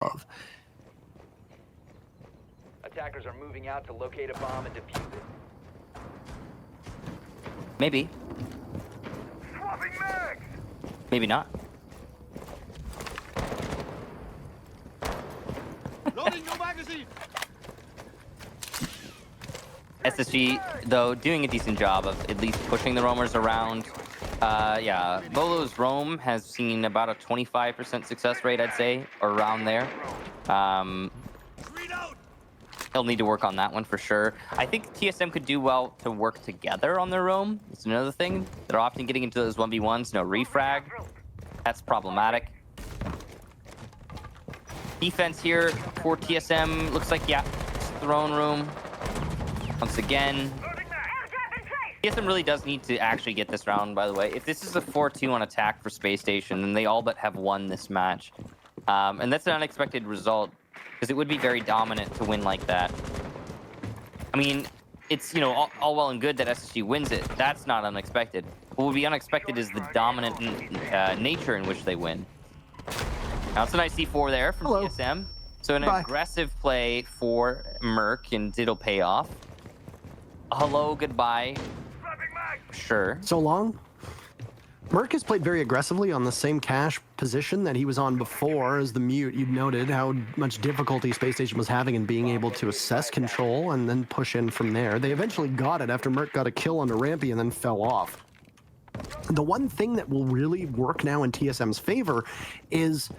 of. Attackers are moving out to locate a bomb and defuse it. Maybe. Swapping mags! Maybe not. Loading new magazine! SSG, though, doing a decent job of at least pushing the roamers around. Yeah, Bolo's roam has seen about a 25% success rate, I'd say, or around there. He'll need to work on that one for sure. I think TSM could do well to work together on their roam. It's another thing. They're often getting into those 1v1s, no refrag. That's problematic. Defense here for TSM looks like, yeah, it's throne room. Once again, TSM really does need to actually get this round, by the way. If this is a 4-2 on attack for Space Station, then they all but have won this match. And that's an unexpected result, because it would be very dominant to win like that. I mean, it's, you know, all well and good that SSG wins it. That's not unexpected. What would be unexpected is the dominant nature in which they win. Now, it's a nice C4 there from TSM. So an aggressive play for Merc, and it'll pay off. Hello, goodbye. Sure. So long. Merc has played very aggressively on the same cache position that he was on before as the mute. You noted how much difficulty Space Station was having in being able to assess control and then push in from there. They eventually got it after Merc got a kill onto Rampy and then fell off. The one thing that will really work now in TSM's favor is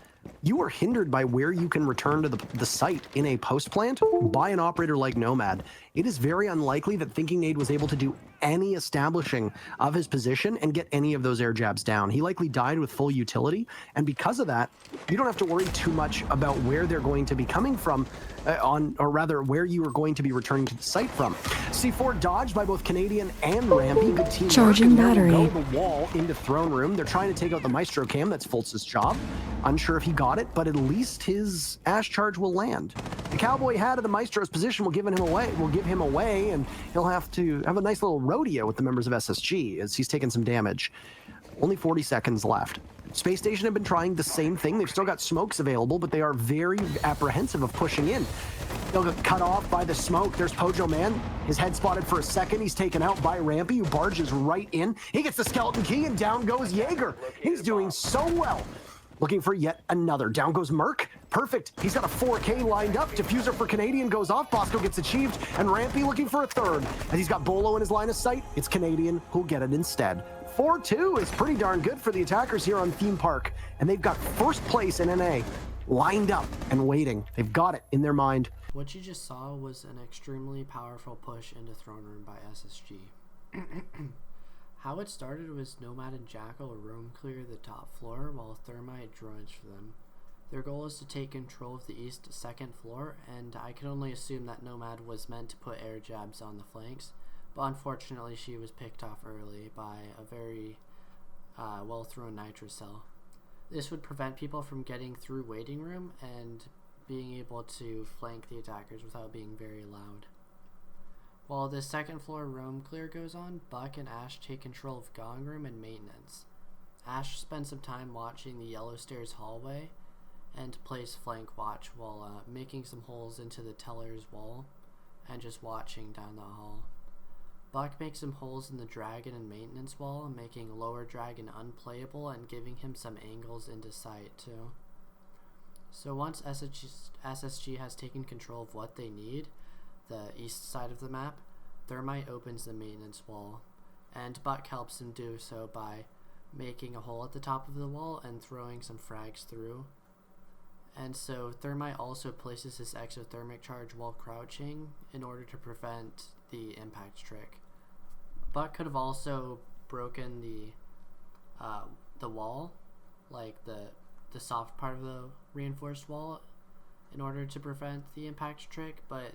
you are hindered by where you can return to the site in a post plant by an operator like Nomad. It is very unlikely that Thinking Nade was able to do any establishing of his position and get any of those air jabs down. He likely died with full utility, and because of that, you don't have to worry too much about where they're going to be coming from, or rather, where you are going to be returning to the site from. C4 dodged by both Canadian and Rampy. Good team. Charging battery. Go the wall into throne room. They're trying to take out the Maestro Cam. That's Fultz's job. Unsure if he got it, but at least his Ash charge will land. The Cowboy hat of the Maestro's position will give him away, and he'll have to have a nice little rodeo with the members of SSG as he's taken some damage. Only 40 seconds left. Space Station have been trying the same thing. They've still got smokes available, but they are very apprehensive of pushing in. They'll get cut off by the smoke. There's Pojo Man. His head spotted for a second. He's taken out by Rampy, who barges right in. He gets the skeleton key, and down goes Jaeger. He's doing so well. Looking for yet another. Down goes Merc. Perfect. He's got a 4K lined up. Diffuser for Canadian goes off. Bosco gets achieved. And Rampy looking for a third. As he's got Bolo in his line of sight, it's Canadian who'll get it instead. 4-2 is pretty darn good for the attackers here on Themepark. And they've got first place in NA lined up and waiting. They've got it in their mind. What you just saw was an extremely powerful push into Throne Room by SSG. How it started was Nomad and Jackal roam clear the top floor while Thermite drones for them. Their goal is to take control of the east second floor, and I can only assume that Nomad was meant to put air jabs on the flanks, but unfortunately she was picked off early by a very well thrown nitro cell. This would prevent people from getting through waiting room and being able to flank the attackers without being very loud. While the second floor roam clear goes on, Buck and Ash take control of Gong Room and maintenance. Ash spends some time watching the yellow stairs hallway and plays flank watch while making some holes into the teller's wall and just watching down the hall. Buck makes some holes in the dragon and maintenance wall, making lower dragon unplayable and giving him some angles into sight too. So once SSG has taken control of what they need, the east side of the map, Thermite opens the maintenance wall, and Buck helps him do so by making a hole at the top of the wall and throwing some frags through. And so Thermite also places his exothermic charge while crouching in order to prevent the impact trick. Buck could have also broken the wall, like the soft part of the reinforced wall, in order to prevent the impact trick, but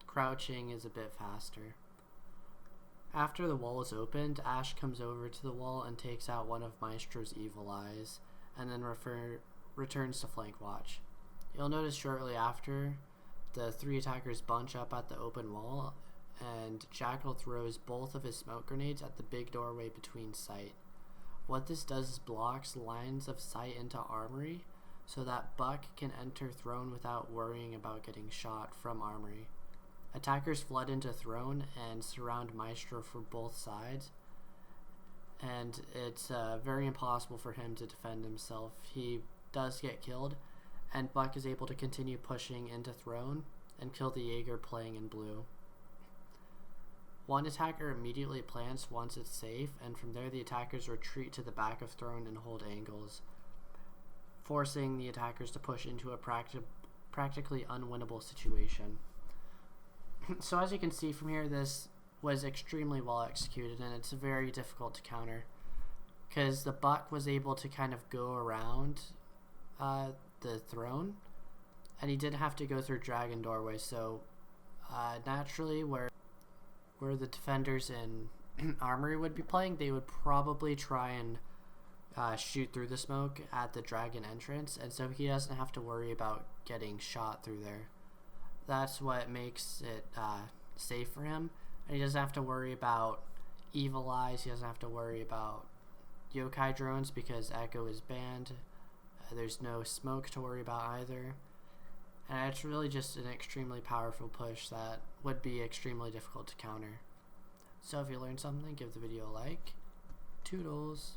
crouching is a bit faster. After the wall is opened, Ash comes over to the wall and takes out one of Maestro's evil eyes, and then returns to flank watch. You'll notice shortly after, the three attackers bunch up at the open wall, and Jackal throws both of his smoke grenades at the big doorway between sight. What this does is blocks lines of sight into armory, so that Buck can enter Throne without worrying about getting shot from Armory. Attackers flood into Throne and surround Maestro for both sides, and it's very impossible for him to defend himself. He does get killed, and Buck is able to continue pushing into Throne and kill the Jaeger playing in blue. One attacker immediately plants once it's safe, and from there the attackers retreat to the back of Throne and hold angles, forcing the attackers to push into a practically unwinnable situation. So as you can see from here, this was extremely well executed, and it's very difficult to counter because the Buck was able to kind of go around the Throne, and he did have to go through Dragon Doorway, so naturally where the defenders in Armory would be playing, they would probably try and shoot through the smoke at the Dragon entrance, and so he doesn't have to worry about getting shot through there. That's what makes it safe for him, and he doesn't have to worry about Evil Eyes, he doesn't have to worry about Yokai drones because Echo is banned. There's no smoke to worry about either, and it's really just an extremely powerful push that would be extremely difficult to counter. So if you learned something, give the video a like. Toodles!